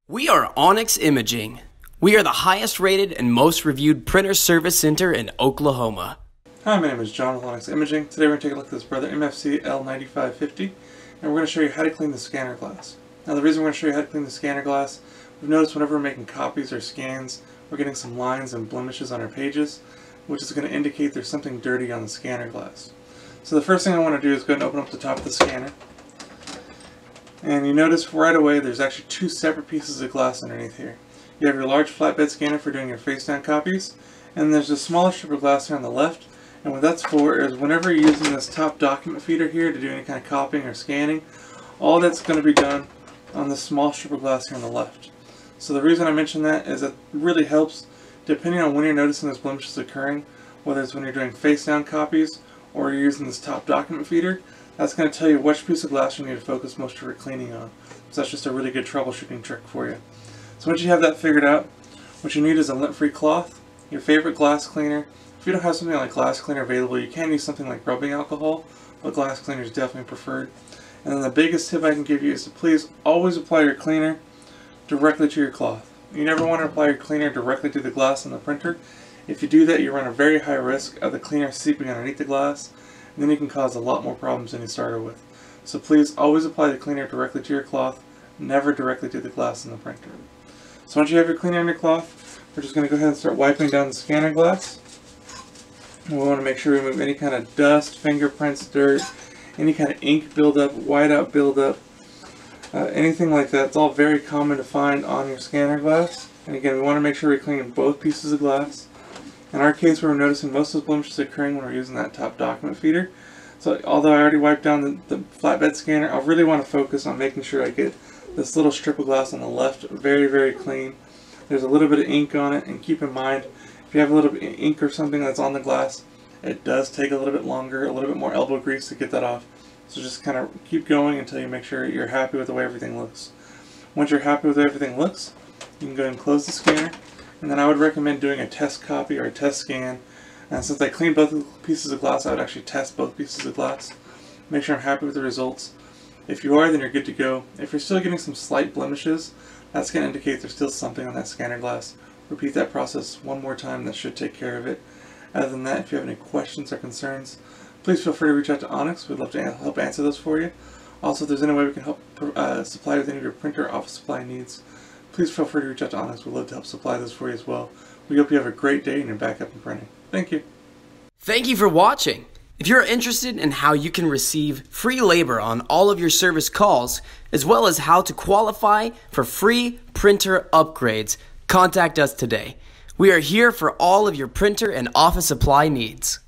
We are Onyx Imaging. We are the highest rated and most reviewed printer service center in Oklahoma. Hi, my name is John with Onyx Imaging. Today we're going to take a look at this Brother MFC L9550 and we're going to show you how to clean the scanner glass. Now the reason we're going to show you how to clean the scanner glass, we've noticed whenever we're making copies or scans, we're getting some lines and blemishes on our pages, which is going to indicate there's something dirty on the scanner glass. So the first thing I want to do is go ahead and open up the top of the scanner. And you notice right away there's actually two separate pieces of glass underneath here. You have your large flatbed scanner for doing your face-down copies, and there's a smaller strip of glass here on the left. And what that's for is whenever you're using this top document feeder here to do any kind of copying or scanning, all that's going to be done on this small strip of glass here on the left. So the reason I mention that is it really helps depending on when you're noticing those blemishes occurring, whether it's when you're doing face-down copies or you're using this top document feeder. That's going to tell you which piece of glass you need to focus most of your cleaning on. So that's just a really good troubleshooting trick for you. So once you have that figured out, what you need is a lint-free cloth, your favorite glass cleaner. If you don't have something like glass cleaner available, you can use something like rubbing alcohol, but glass cleaner is definitely preferred. And then the biggest tip I can give you is to please always apply your cleaner directly to your cloth. You never want to apply your cleaner directly to the glass on the printer. If you do that, you run a very high risk of the cleaner seeping underneath the glass, and then you can cause a lot more problems than you started with. So please always apply the cleaner directly to your cloth, never directly to the glass in the printer. So once you have your cleaner on your cloth, we're just going to go ahead and start wiping down the scanner glass. And we want to make sure we remove any kind of dust, fingerprints, dirt, any kind of ink buildup, whiteout buildup, anything like that. It's all very common to find on your scanner glass. And again, we want to make sure we clean both pieces of glass. In our case, we're noticing most of the blemishes occurring when we're using that top document feeder. So although I already wiped down the flatbed scanner, I really want to focus on making sure I get this little strip of glass on the left very, very clean. There's a little bit of ink on it, and keep in mind, if you have a little bit of ink or something that's on the glass, it does take a little bit longer, a little bit more elbow grease to get that off. So just kind of keep going until you make sure you're happy with the way everything looks. Once you're happy with the way everything looks, you can go ahead and close the scanner. And then I would recommend doing a test copy or a test scan. And since I cleaned both pieces of glass, I would actually test both pieces of glass. Make sure I'm happy with the results. If you are, then you're good to go. If you're still getting some slight blemishes, that's going to indicate there's still something on that scanner glass. Repeat that process one more time, that should take care of it. Other than that, if you have any questions or concerns, please feel free to reach out to Onyx. We'd love to help answer those for you. Also, if there's any way we can help supply with any of your printer office supply needs, please feel free to reach out to Onyx. We'd love to help supply those for you as well. We hope you have a great day and you're back up and printing. Thank you. Thank you for watching. If you're interested in how you can receive free labor on all of your service calls, as well as how to qualify for free printer upgrades, contact us today. We are here for all of your printer and office supply needs.